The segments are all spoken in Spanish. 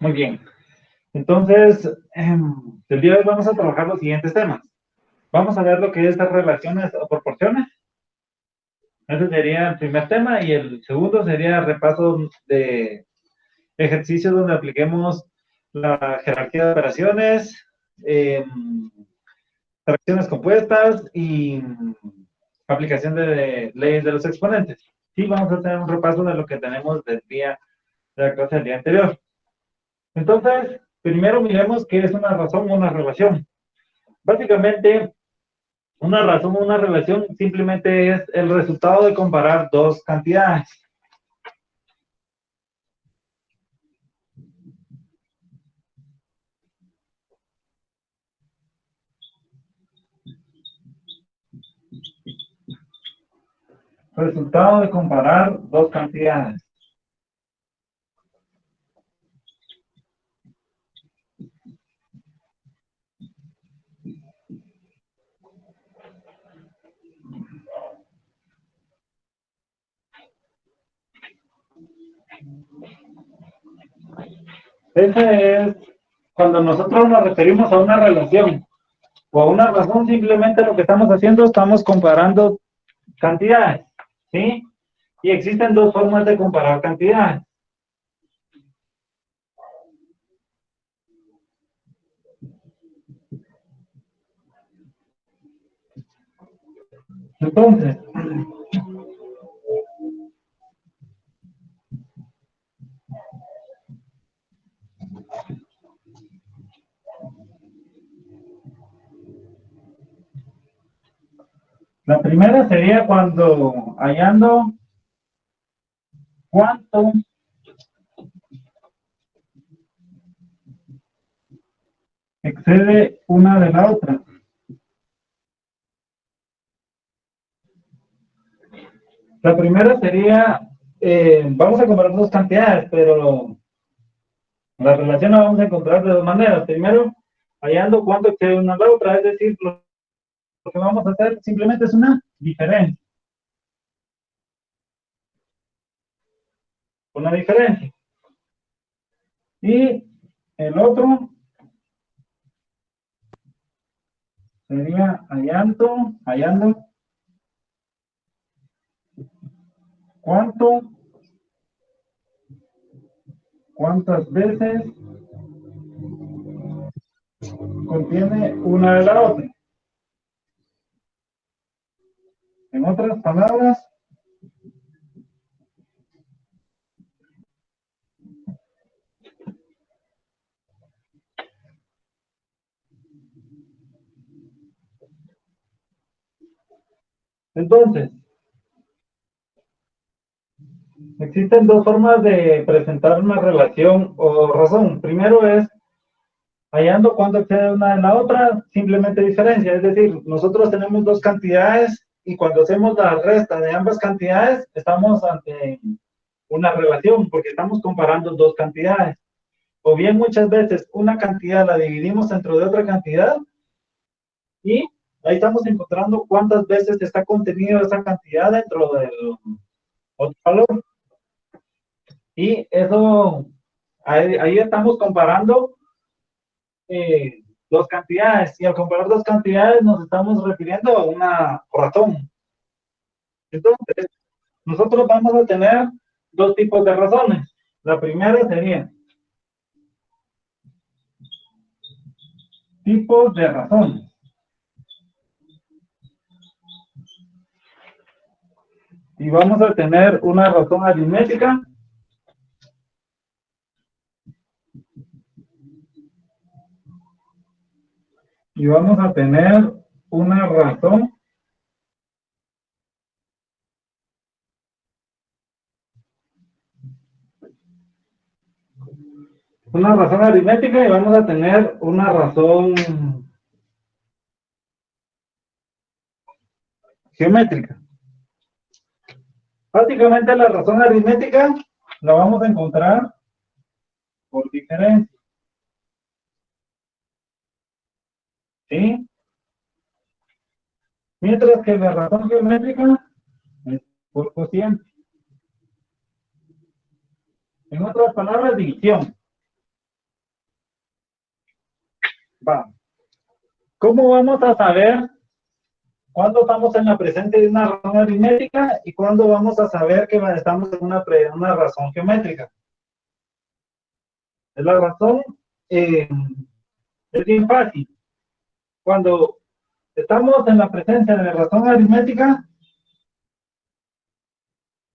Muy bien. Entonces, el día de hoy vamos a trabajar los siguientes temas. Vamos a ver lo que es las relaciones o proporciones. Ese sería el primer tema y el segundo sería repaso de ejercicios donde apliquemos la jerarquía de operaciones, fracciones compuestas y aplicación de leyes de los exponentes. Y vamos a tener un repaso de lo que tenemos del día de la clase del día anterior. Entonces, primero miremos qué es una razón o una relación. Básicamente, una razón o una relación simplemente es el resultado de comparar dos cantidades. Resultado de comparar dos cantidades. Ese es cuando nosotros nos referimos a una relación o a una razón, simplemente lo que estamos haciendo, estamos comparando cantidades, ¿sí? Y existen dos formas de comparar cantidades. Entonces, la primera sería cuando hallando cuánto excede una de la otra. La primera sería, vamos a comparar dos cantidades, pero la relación la vamos a encontrar de dos maneras. Primero, hallando cuánto excede una de la otra, es decir, lo que vamos a hacer simplemente es una diferencia. Una diferencia. Y el otro sería hallando cuántas veces contiene una de la otra. En otras palabras, entonces, existen dos formas de presentar una relación o razón. Primero es hallando cuánto excede una de la otra, simplemente diferencia. Es decir, nosotros tenemos dos cantidades y cuando hacemos la resta de ambas cantidades, estamos ante una relación porque estamos comparando dos cantidades. O bien muchas veces una cantidad la dividimos dentro de otra cantidad y ahí estamos encontrando cuántas veces está contenido esa cantidad dentro del otro valor. Y eso, ahí estamos comparando dos cantidades. Y al comparar dos cantidades nos estamos refiriendo a una razón. Entonces, nosotros vamos a tener dos tipos de razones. La primera sería tipos de razones. Y vamos a tener una razón aritmética. Y vamos a tener una razón aritmética y vamos a tener una razón geométrica. Básicamente la razón aritmética la vamos a encontrar por diferencia. ¿Sí? Mientras que la razón geométrica es por cociente. En otras palabras, división. Va. ¿Cómo vamos a saber cuándo estamos en la presencia de una razón aritmética y cuándo vamos a saber que estamos en una razón geométrica? La razón es bien fácil. Cuando estamos en la presencia de la razón aritmética,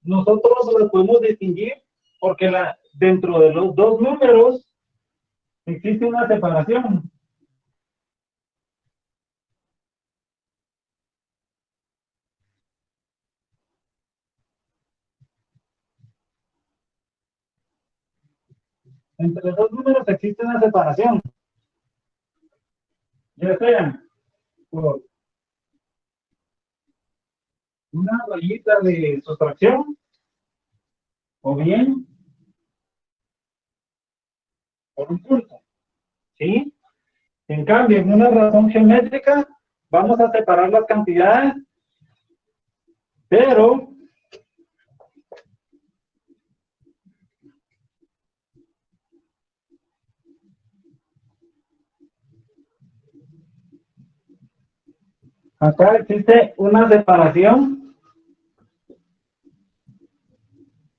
nosotros lo podemos distinguir porque dentro de los dos números existe una separación. Entre los dos números existe una separación. Ya sea por una rayita de sustracción o bien por un punto. ¿Sí? En cambio, en una razón geométrica, vamos a separar las cantidades, pero acá existe una separación,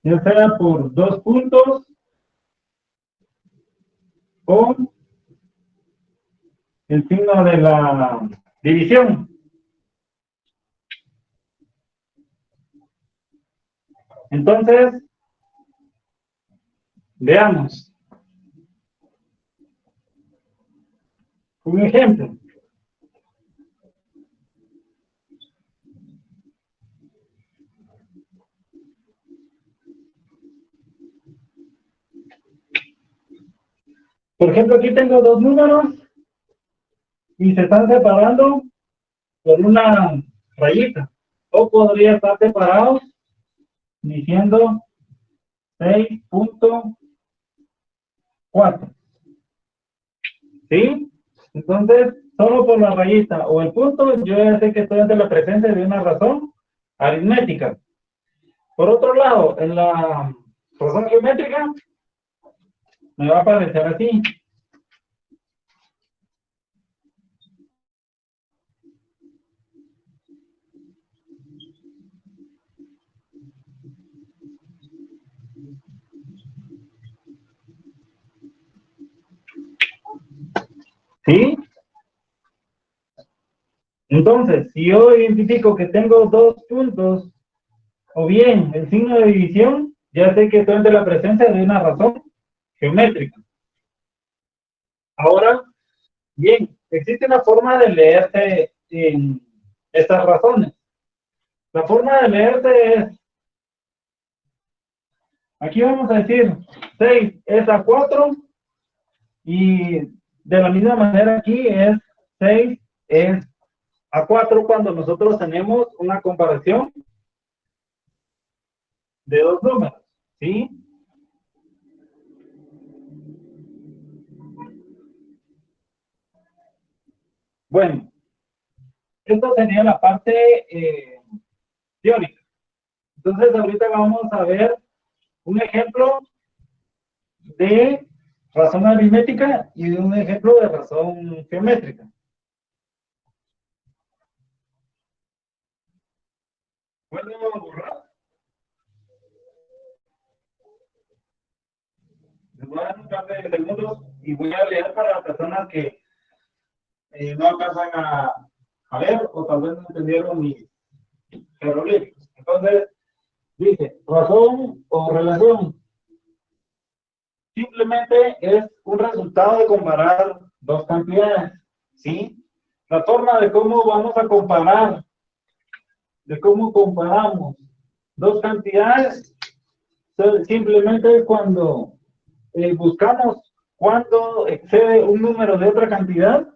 ya sea por dos puntos o el signo de la división. Entonces, veamos un ejemplo. Por ejemplo, aquí tengo dos números y se están separando por una rayita. O podría estar separados diciendo 6.4. ¿Sí? Entonces, solo por la rayita o el punto, yo ya sé que estoy ante la presencia de una razón aritmética. Por otro lado, en la razón geométrica, me va a aparecer así. ¿Sí? Entonces, si yo identifico que tengo dos puntos, o bien el signo de división, ya sé que estoy ante la presencia de una razón geométrica. Ahora, bien, existe una forma de leerse en estas razones. La forma de leerse es, aquí vamos a decir, 6 es a 4 y de la misma manera aquí es 6 es a 4 cuando nosotros tenemos una comparación de dos números, ¿sí? Bueno, esto sería la parte teórica. Entonces, ahorita vamos a ver un ejemplo de razón aritmética y de un ejemplo de razón geométrica. ¿Puedo borrar? Les voy a dar un par de segundos y voy a leer para las personas que no alcanzan a ver o tal vez no entendieron mi jeroglífico. Entonces, dice, razón o relación simplemente es un resultado de comparar dos cantidades, ¿sí? La forma de cómo vamos a comparar, de cómo comparamos dos cantidades, simplemente cuando buscamos cuándo excede un número de otra cantidad,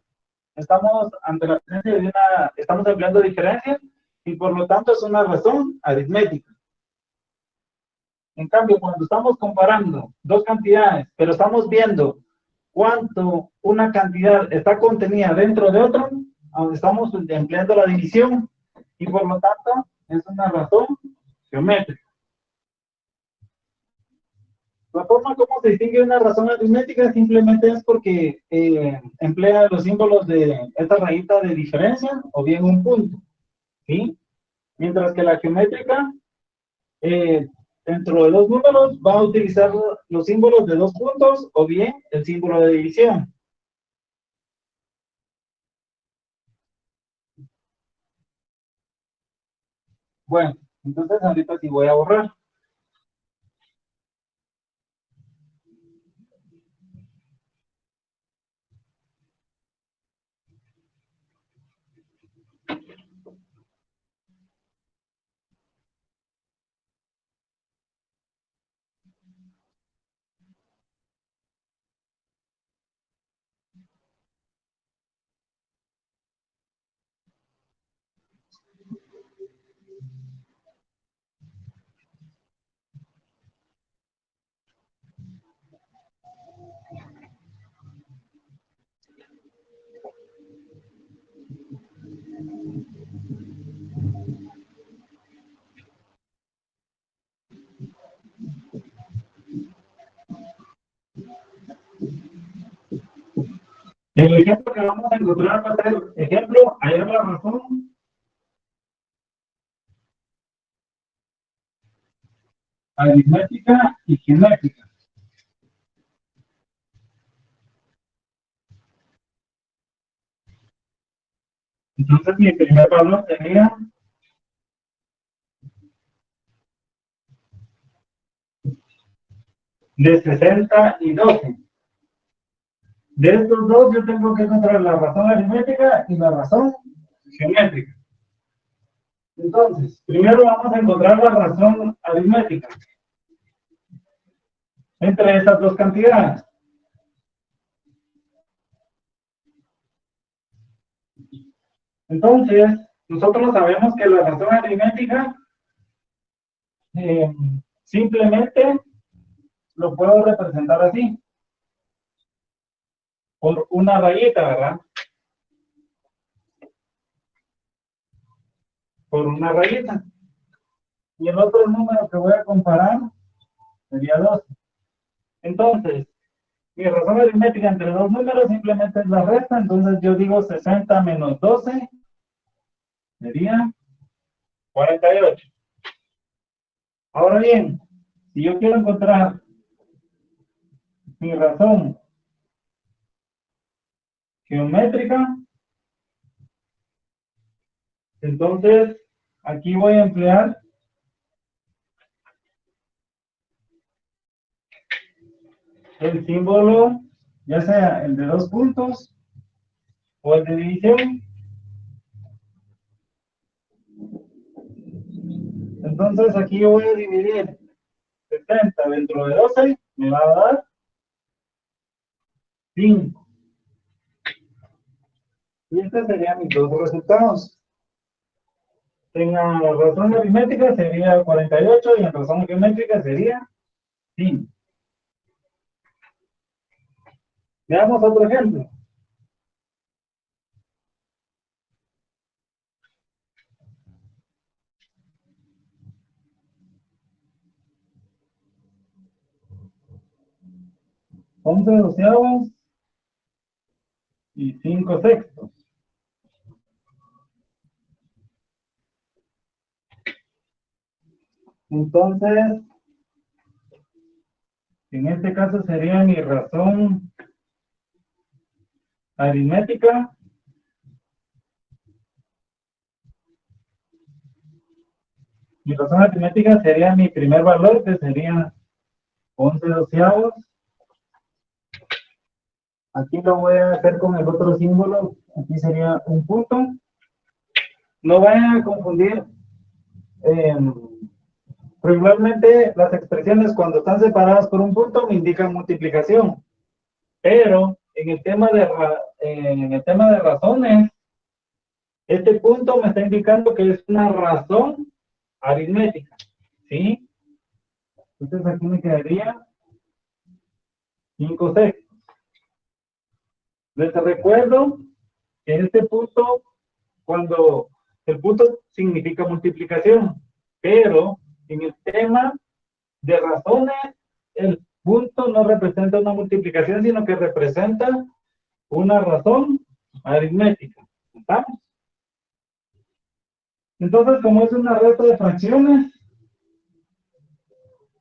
estamos ante la presencia de estamos empleando diferencias y por lo tanto es una razón aritmética. En cambio, cuando estamos comparando dos cantidades, pero estamos viendo cuánto una cantidad está contenida dentro de otra, estamos empleando la división y por lo tanto es una razón geométrica. La forma como se distingue una razón aritmética simplemente es porque emplea los símbolos de esta rayita de diferencia o bien un punto, ¿sí? Mientras que la geométrica, eh, dentro de dos números, va a utilizar los símbolos de dos puntos o bien el símbolo de división. Bueno, entonces ahorita sí voy a borrar. El ejemplo que vamos a encontrar va a ser, ejemplo, hallar la razón aritmética y geométrica. Entonces mi primer valor sería de 60 y 12. De estos dos yo tengo que encontrar la razón aritmética y la razón geométrica. Entonces, primero vamos a encontrar la razón aritmética entre estas dos cantidades. Entonces, nosotros sabemos que la razón aritmética eh, simplemente lo puedo representar así, por una rayita, ¿verdad? Por una rayita. Y el otro número que voy a comparar sería 12. Entonces, mi razón aritmética entre dos números simplemente es la resta, entonces yo digo 60 menos 12 sería 48. Ahora bien, si yo quiero encontrar mi razón geométrica, entonces aquí voy a emplear el símbolo, ya sea el de dos puntos o el de división. Entonces aquí yo voy a dividir 70 dentro de 12, me va a dar 5. Y estos serían mis dos resultados. En la razón aritmética sería 48 y en razón geométrica sería 5. Veamos otro ejemplo. Once doceavos y 5 sextos. Entonces, en este caso sería mi razón aritmética. Mi razón aritmética sería mi primer valor, que sería 11 doceavos. Aquí lo voy a hacer con el otro símbolo. Aquí sería un punto. No vayan a confundir. Regularmente las expresiones cuando están separadas por un punto me indican multiplicación. Pero en el tema de razones, este punto me está indicando que es una razón aritmética, ¿sí? Entonces aquí me quedaría 5 sextos. Les recuerdo que este punto, cuando el punto significa multiplicación, pero en el tema de razones, el punto no representa una multiplicación, sino que representa una razón aritmética. ¿Estamos? Entonces, como es una resta de fracciones,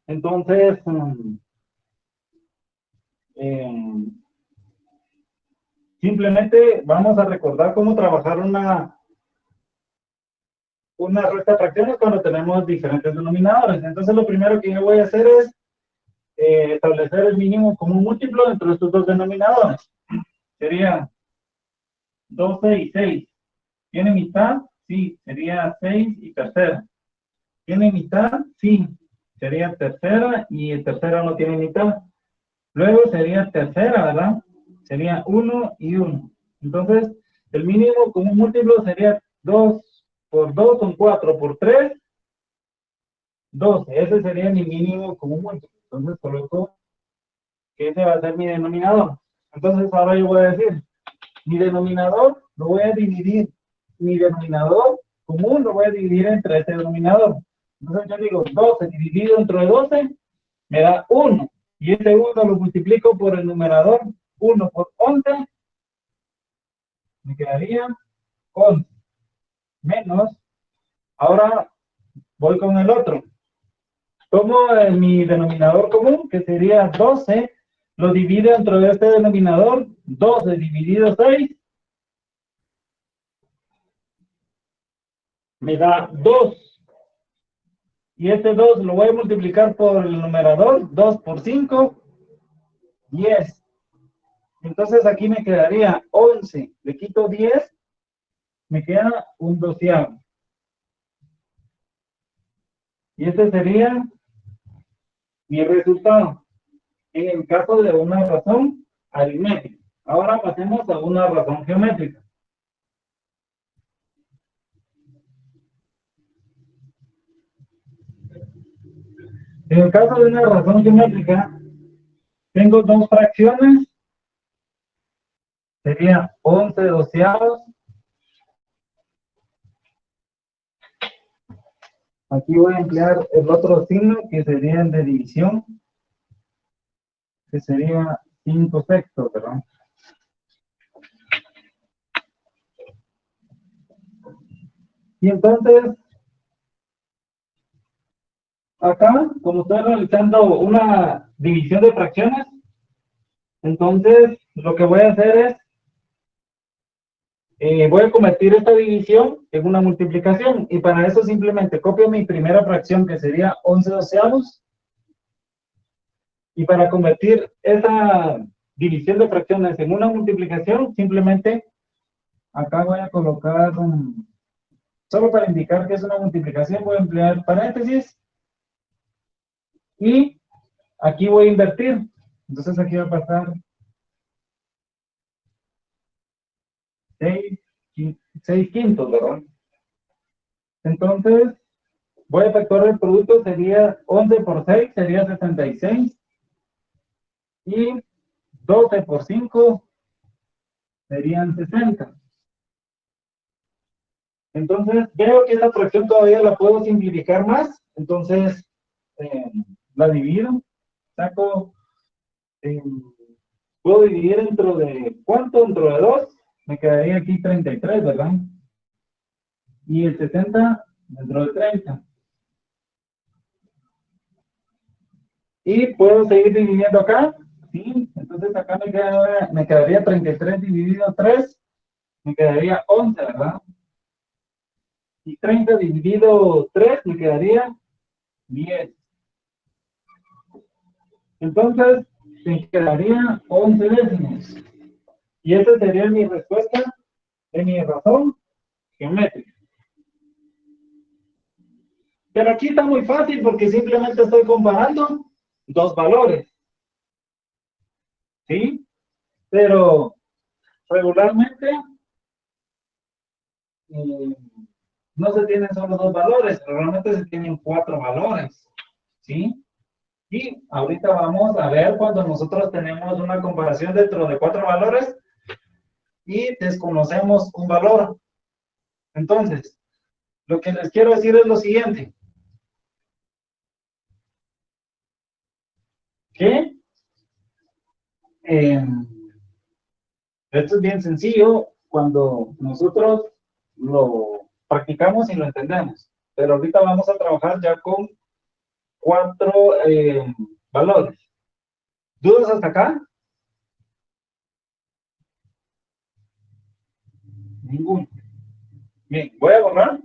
entonces simplemente vamos a recordar cómo trabajar una resta de fracciones cuando tenemos diferentes denominadores. Entonces, lo primero que yo voy a hacer es establecer el mínimo común múltiplo entre estos dos denominadores. Sería 12 y 6. ¿Tiene mitad? Sí, sería 6 y tercera. ¿Tiene mitad? Sí, sería tercera y tercera no tiene mitad. Luego sería tercera, ¿verdad? Sería 1 y 1. Entonces, el mínimo común múltiplo sería 2 por 2 son 4, por 3, 12. Ese sería mi mínimo común múltiplo. Entonces, coloco que ese va a ser mi denominador. Entonces, ahora yo voy a decir, mi denominador lo voy a dividir, mi denominador común lo voy a dividir entre este denominador. Entonces, yo digo 12 dividido entre 12 me da 1. Y ese 1 lo multiplico por el numerador 1 por 11, me quedaría 11. Menos, ahora voy con el otro. Tomo mi denominador común, que sería 12, lo divido dentro de este denominador, 12 dividido 6, me da 2. Y este 2 lo voy a multiplicar por el numerador, 2 por 5, 10. Entonces aquí me quedaría 11, le quito 10, me queda un doceavo. Y este sería mi resultado en el caso de una razón aritmética. Ahora pasemos a una razón geométrica. En el caso de una razón geométrica, tengo dos fracciones, sería 11 doceavos. Aquí voy a emplear el otro signo que sería el de división, que sería 5 sextos, ¿verdad? Y entonces, acá, como estoy realizando una división de fracciones, entonces lo que voy a hacer es, voy a convertir esta división en una multiplicación, y para eso simplemente copio mi primera fracción, que sería 11 doceavos, y para convertir esa división de fracciones en una multiplicación, simplemente acá voy a colocar, solo para indicar que es una multiplicación, voy a emplear paréntesis, y aquí voy a invertir. Entonces aquí va a pasar 6 quintos, ¿verdad? Entonces, voy a efectuar el producto, sería 11 por 6, sería 66. Y 12 por 5 serían 60. Entonces, veo que esta fracción todavía la puedo simplificar más. Entonces, la divido, saco, eh, puedo dividir dentro de, ¿cuánto? Dentro de 2, me quedaría aquí 33, ¿verdad? Y el 60 dentro de 30. Y puedo seguir dividiendo acá, ¿sí? Entonces acá me quedaría 33 dividido 3, me quedaría 11, ¿verdad? Y 30 dividido 3 me quedaría 10. Entonces, me quedaría 11 décimos. Y esa sería mi respuesta de mi razón geométrica. Pero aquí está muy fácil porque simplemente estoy comparando dos valores. ¿Sí? Pero regularmente no se tienen solo dos valores, realmente se tienen 4 valores. ¿Sí? Y ahorita vamos a ver cuando nosotros tenemos una comparación dentro de 4 valores y desconocemos un valor. Entonces, lo que les quiero decir es lo siguiente. ¿Qué? Esto es bien sencillo cuando nosotros lo practicamos y lo entendemos. Pero ahorita vamos a trabajar ya con 4 valores. ¿Dudas hasta acá? Ninguno. Bien, voy a borrar.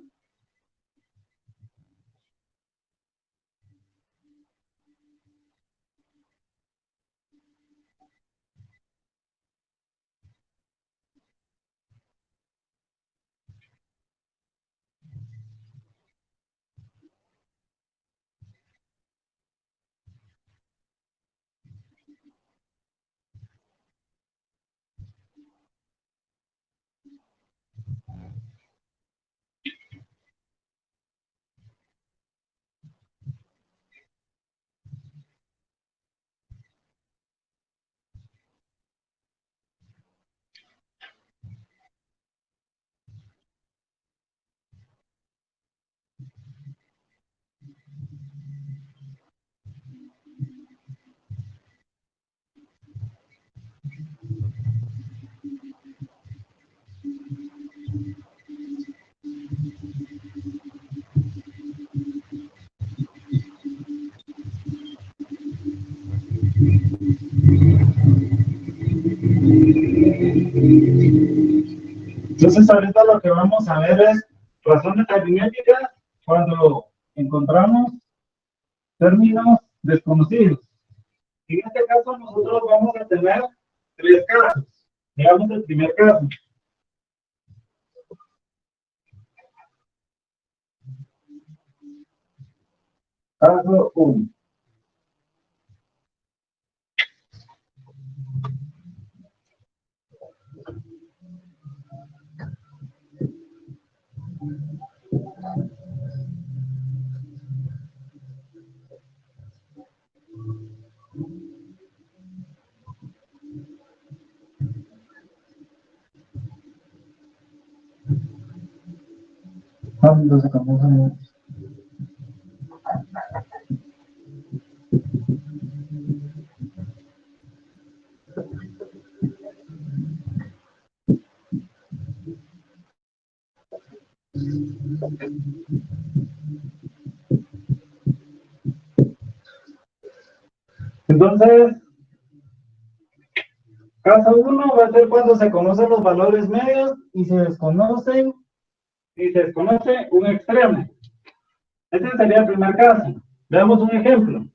Entonces, ahorita lo que vamos a ver es razones aritméticas cuando encontramos términos desconocidos. En este caso, nosotros vamos a tener 3 casos. Digamos el primer caso. Caso 1. Entonces, caso 1 va a ser cuando se conocen los valores medios y se desconoce un extremo. Este sería el primer caso. Veamos un ejemplo.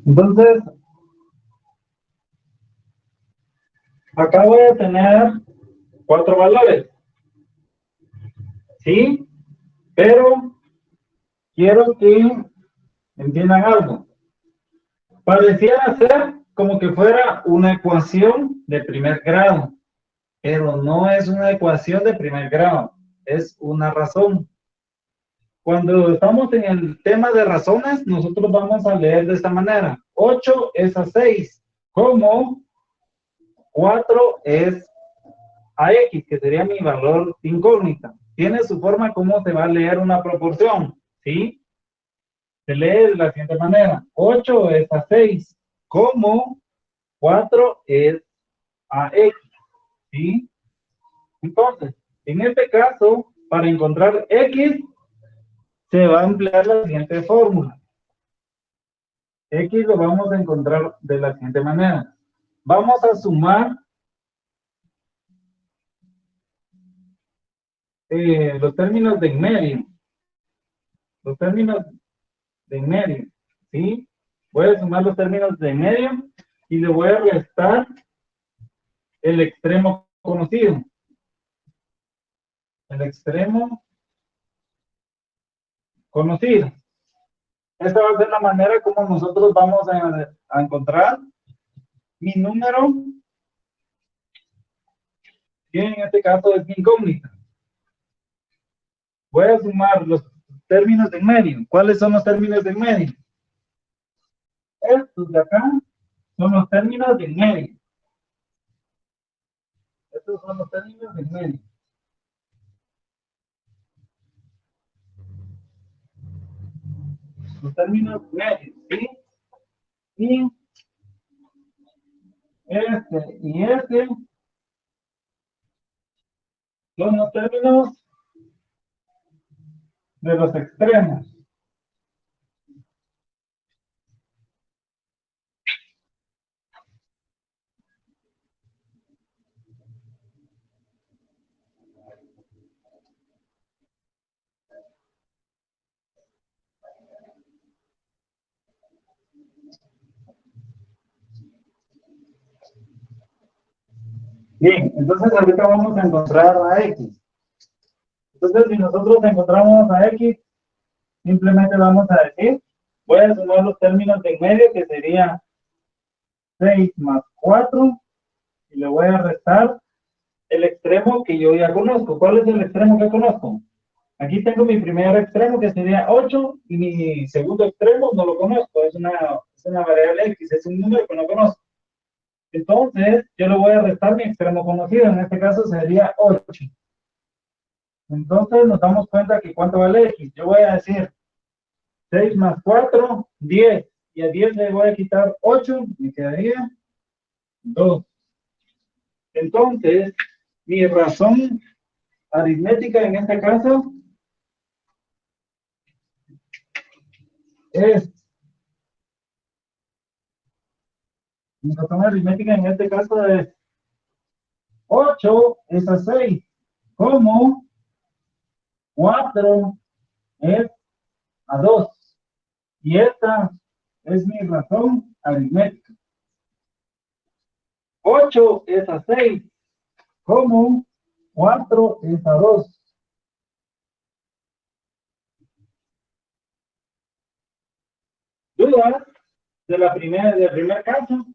Entonces, acá voy a tener 4 valores. ¿Sí? Pero quiero que entiendan algo. Pareciera ser como que fuera una ecuación de primer grado, pero no es una ecuación de primer grado, es una razón. Cuando estamos en el tema de razones, nosotros vamos a leer de esta manera. 8 es a 6, como 4 es a x, que sería mi valor incógnita. Tiene su forma cómo se va a leer una proporción, ¿sí? Se lee de la siguiente manera. 8 es a 6, como 4 es a x, ¿sí? Entonces, en este caso, para encontrar x, se va a emplear la siguiente fórmula. X lo vamos a encontrar de la siguiente manera. Vamos a sumar los términos de en medio. Los términos de en medio, ¿sí? Voy a sumar los términos de en medio y le voy a restar el extremo conocido. El extremo conocido. Esta va a ser la manera como nosotros vamos a encontrar mi número, que en este caso es mi incógnita. Voy a sumar los términos de en medio. ¿Cuáles son los términos de en medio? Estos de acá son los términos de en medio. Estos son los términos de en medio. Los términos medios, ¿sí? Y este son los términos de los extremos. Bien, entonces ahorita vamos a encontrar a X. Entonces, si nosotros encontramos a X, simplemente vamos a decir, voy a sumar los términos de en medio, que sería 6 más 4, y le voy a restar el extremo que yo ya conozco. ¿Cuál es el extremo que conozco? Aquí tengo mi primer extremo, que sería 8, y mi segundo extremo no lo conozco, es una variable X, es un número que no conozco. Entonces, yo le voy a restar mi extremo conocido, en este caso sería 8. Entonces, nos damos cuenta que ¿cuánto vale X? Yo voy a decir 6 más 4, 10. Y a 10 le voy a quitar 8, me quedaría 2. Entonces, mi razón aritmética en este caso es, mi razón aritmética en este caso es 8 es a 6, como 4 es a 2. Y esta es mi razón aritmética. 8 es a 6, como 4 es a 2. ¿Dudas del primer caso?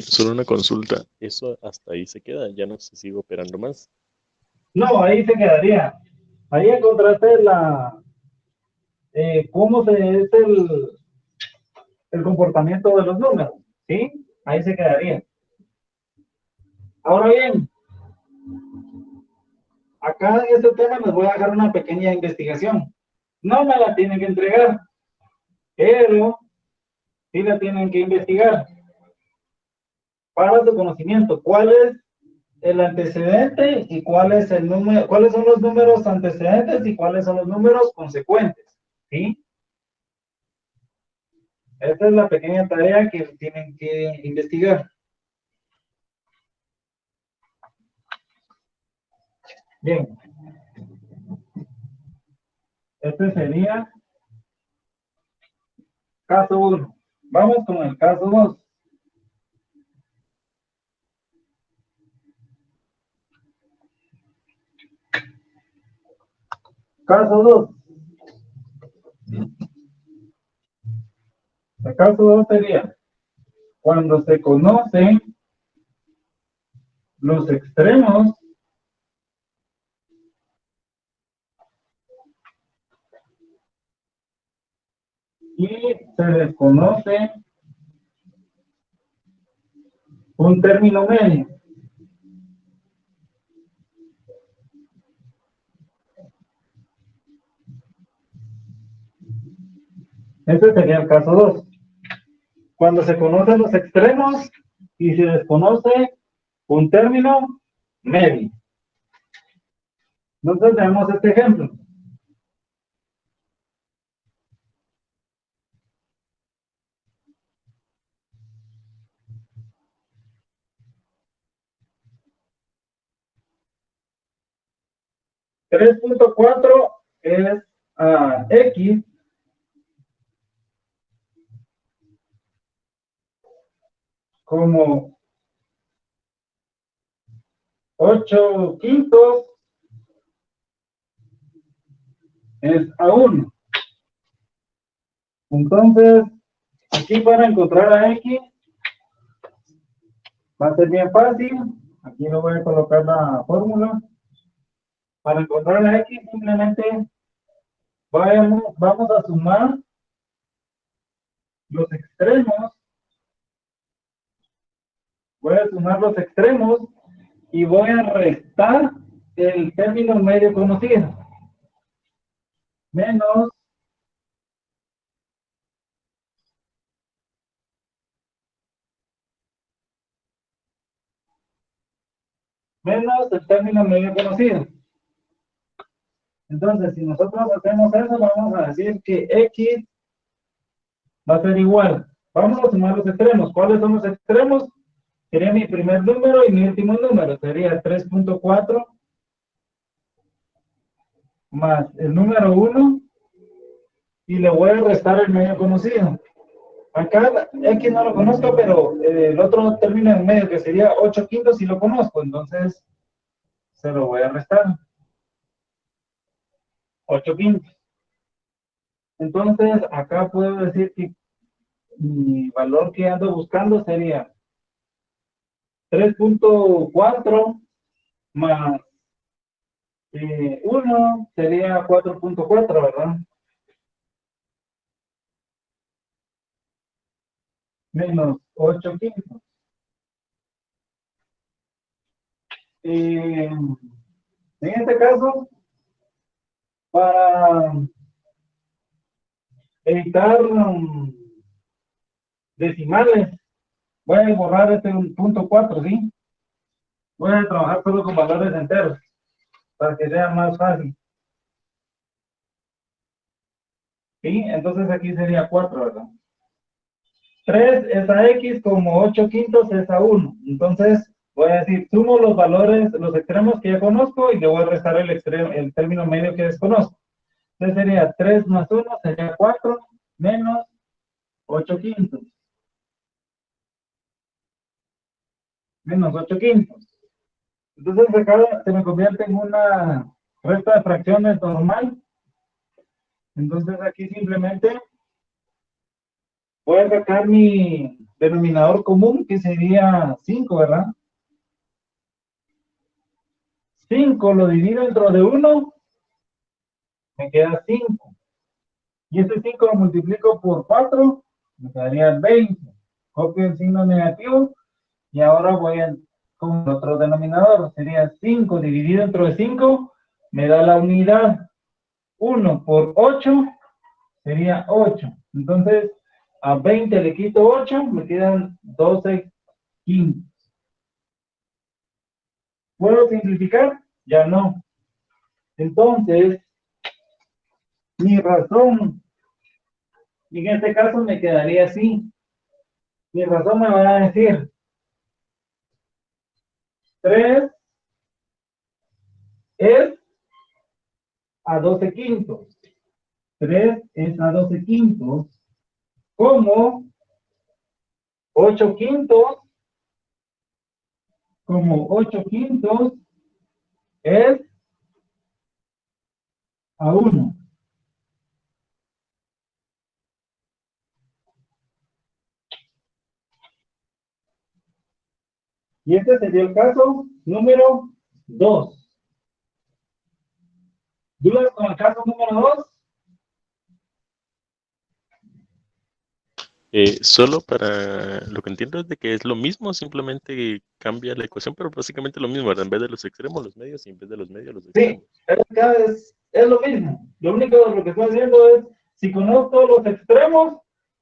Solo una consulta. Eso hasta ahí se queda, ya no se sigue operando más. No, ahí se quedaría. Ahí encontraste cómo es el comportamiento de los números, ¿sí? Ahí se quedaría. Ahora bien, acá en este tema les voy a dejar una pequeña investigación. No me la tienen que entregar, pero sí la tienen que investigar para su conocimiento. ¿Cuál es el antecedente y cuál es el número, cuáles son los números antecedentes y cuáles son los números consecuentes? ¿Sí? Esta es la pequeña tarea que tienen que investigar. Bien. Este sería caso 1. Vamos con el caso 2. Caso 2. El caso 2 sería cuando se conocen los extremos y se desconoce un término medio. Este sería el caso 2. Cuando se conocen los extremos y se desconoce un término medio. Entonces veamos este ejemplo. (3.4) es X como 8 quintos es a 1. Entonces, aquí para encontrar a X va a ser bien fácil. Aquí le voy a colocar la fórmula. Para encontrar la X, simplemente vamos a sumar los extremos. Voy a sumar los extremos y voy a restar el término medio conocido. Menos el término medio conocido. Entonces, si nosotros hacemos eso, vamos a decir que X va a ser igual. Vamos a sumar los extremos. ¿Cuáles son los extremos? Sería mi primer número y mi último número. Sería 3.4 más el número 1 y le voy a restar el medio conocido. Acá X no lo conozco, pero el otro término en medio que sería 8 quintos sí lo conozco. Entonces, se lo voy a restar. 8 quintos. Entonces, acá puedo decir que mi valor que ando buscando sería 3.4 más 1 sería 4.4, ¿verdad? Menos 8 quintos. En este caso, para evitar decimales, voy a borrar este punto 4, ¿sí? Voy a trabajar solo con valores enteros para que sea más fácil. ¿Sí? Entonces aquí sería 4, ¿verdad? 3 es a X como 8 quintos es a 1. Entonces voy a decir, sumo los valores, los extremos que ya conozco y le voy a restar el término medio que desconozco. Entonces sería 3 más 1 sería 4 menos 8 quintos. Menos 8 quintos. Entonces acá se me convierte en una resta de fracciones normal. Entonces aquí simplemente voy a sacar mi denominador común, que sería 5, ¿verdad? 5 lo divido dentro de 1, me queda 5. Y este 5 lo multiplico por 4, me quedaría 20. Copio el signo negativo y ahora voy con otro denominador. Sería 5 dividido dentro de 5, me da la unidad. 1 por 8 sería 8. Entonces, a 20 le quito 8, me quedan 12 quintos. ¿Puedo simplificar? Ya no. Entonces, mi razón, en este caso me quedaría así. Mi razón me va a decir 3 es a 12 quintos. 3 es a 12 quintos. Como 8 quintos. Como 8 quintos es a 1. Y este sería el caso número 2. ¿Dudas con el caso número 2? Solo para lo que entiendo es de que es lo mismo, simplemente cambia la ecuación, pero básicamente lo mismo, ¿verdad? En vez de los extremos, los medios, y en vez de los medios, los extremos. Sí, es lo mismo. Lo único lo que estoy haciendo es, si conozco los extremos,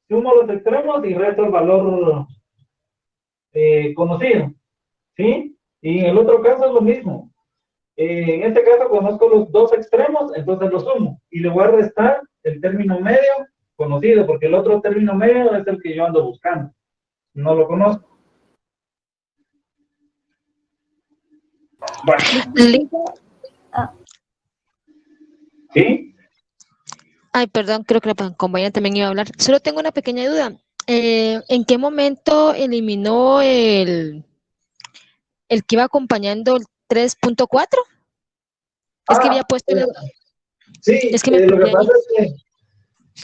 sumo los extremos y resto el valor conocido. ¿Sí? Y en el otro caso es lo mismo. En este caso conozco los dos extremos, entonces los sumo. Y le voy a restar el término medio conocido, porque el otro término medio es el que yo ando buscando. No lo conozco. Bueno. ¿Sí? Ay, perdón, creo que la compañera también iba a hablar. Solo tengo una pequeña duda. ¿En qué momento eliminó el que iba acompañando el 3.4? Es que había puesto... Sí, es que me lo que perdí ahí. pasa es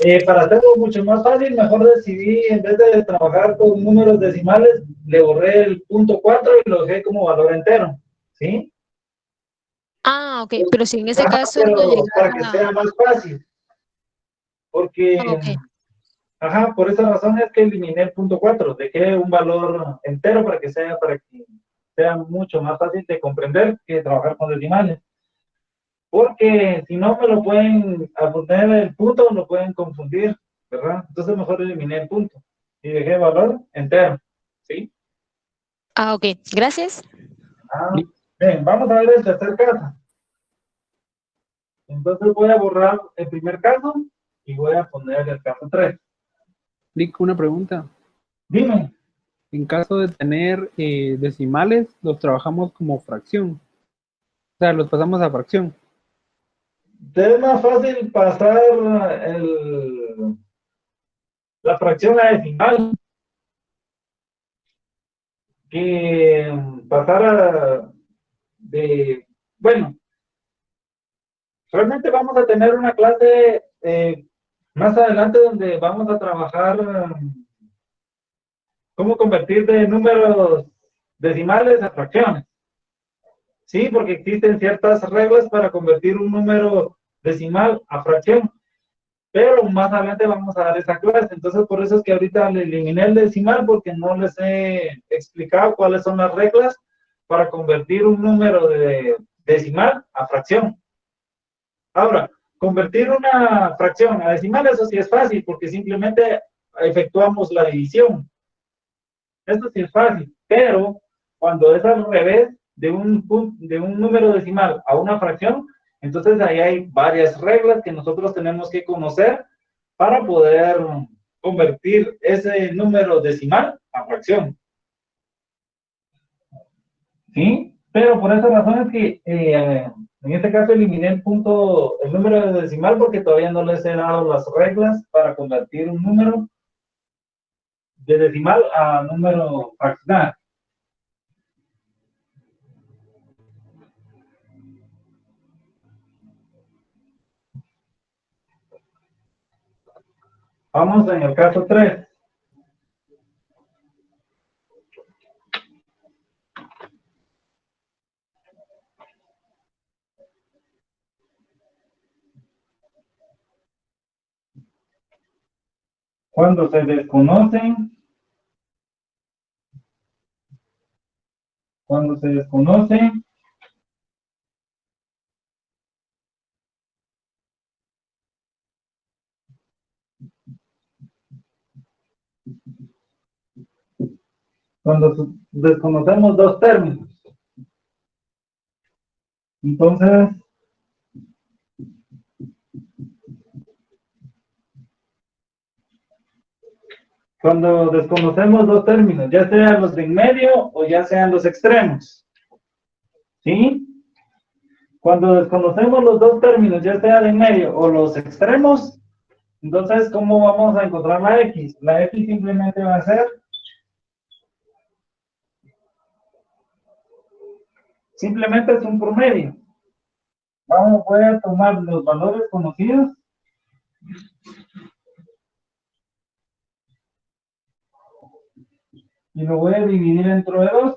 que para hacerlo mucho más fácil, mejor decidí, en vez de trabajar con números decimales, le borré el punto 4 y lo dejé como valor entero. ¿Sí? Ah, ok, pero si en ese Ajá, caso no pero para que llegara. sea más fácil, Ah, porque, ok. ajá, por esa razón es que eliminé el punto 4, dejé un valor entero para que sea mucho más fácil de comprender que trabajar con decimales. Porque si no me lo pueden, al poner el punto, lo pueden confundir, ¿verdad? Entonces mejor eliminé el punto y dejé el valor entero, ¿sí? Ah, ok. Gracias. Ah, bien, vamos a ver el tercer caso. Entonces voy a borrar el primer caso y voy a poner el caso 3. Lick, una pregunta. Dime, En caso de tener decimales, los trabajamos como fracción. O sea, los pasamos a fracción. ¿te es más fácil pasar la fracción a decimal que pasar bueno, realmente vamos a tener una clase más adelante donde vamos a trabajar cómo convertir de números decimales a fracciones. Sí, porque existen ciertas reglas para convertir un número decimal a fracción, pero más adelante vamos a dar esa clase. Entonces, por eso es que ahorita le eliminé el decimal porque no les he explicado cuáles son las reglas para convertir un número de decimal a fracción. Ahora, convertir una fracción a decimal, eso sí es fácil, porque simplemente efectuamos la división. Eso sí es fácil, pero cuando es al revés de un número decimal a una fracción, entonces ahí hay varias reglas que nosotros tenemos que conocer para poder convertir ese número decimal a fracción. ¿Sí? Pero por esa razón es que en este caso eliminé el número de decimal porque todavía no les he dado las reglas para convertir un número de decimal a número fraccional. Vamos en el caso 3. Cuando se desconocen cuando desconocemos dos términos. Entonces, cuando desconocemos dos términos, ya sean los de en medio o ya sean los extremos, ¿sí? Cuando desconocemos los dos términos, ya sea de en medio o los extremos, entonces, ¿cómo vamos a encontrar la X? La X simplemente va a ser, simplemente es un promedio. Voy a tomar los valores conocidos y lo voy a dividir entre 2.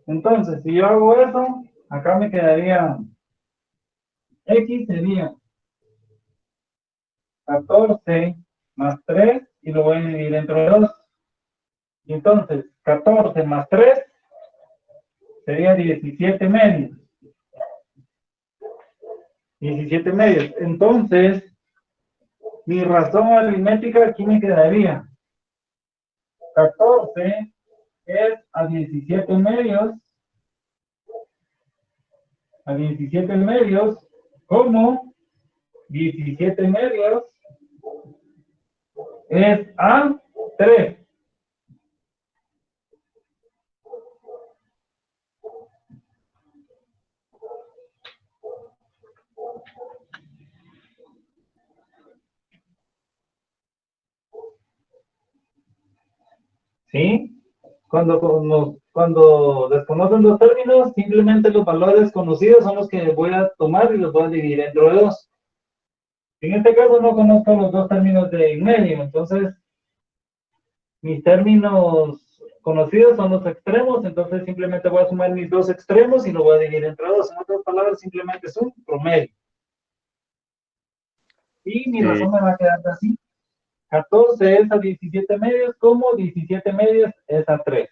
Entonces, si yo hago eso, acá me quedaría X sería 14 más 3 y lo voy a dividir entre 2. Y entonces, 14 más 3 sería 17 medios. 17 medios. Entonces, mi razón aritmética aquí me quedaría 14 es a 17 medios, como 17 medios es a 3. ¿Sí? Cuando desconocen los términos, simplemente los valores conocidos son los que voy a tomar y los voy a dividir entre 2. En este caso no conozco los dos términos de en medio, entonces mis términos conocidos son los extremos, entonces simplemente voy a sumar mis dos extremos y lo voy a dividir entre dos. En otras palabras, simplemente es un promedio. Y mi razón me va a quedar así. 14 es a 17 medios, como 17 medios es a 3.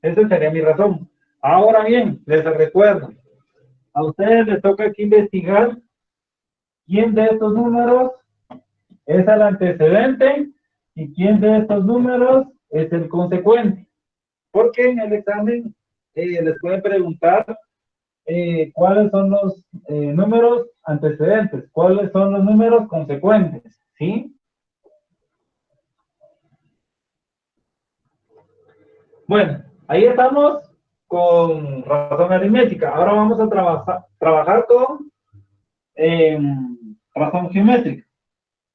Esa sería mi razón. Ahora bien, les recuerdo, a ustedes les toca aquí investigar quién de estos números es el antecedente y quién de estos números es el consecuente. Porque en el examen les pueden preguntar cuáles son los números antecedentes, cuáles son los números consecuentes, ¿sí? Bueno, ahí estamos con razón aritmética. Ahora vamos a trabajar con razón geométrica.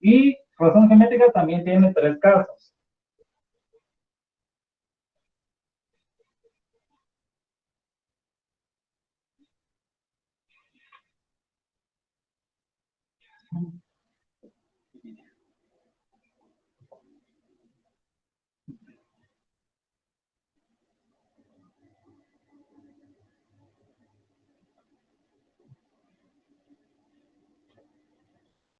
Y razón geométrica también tiene tres casos.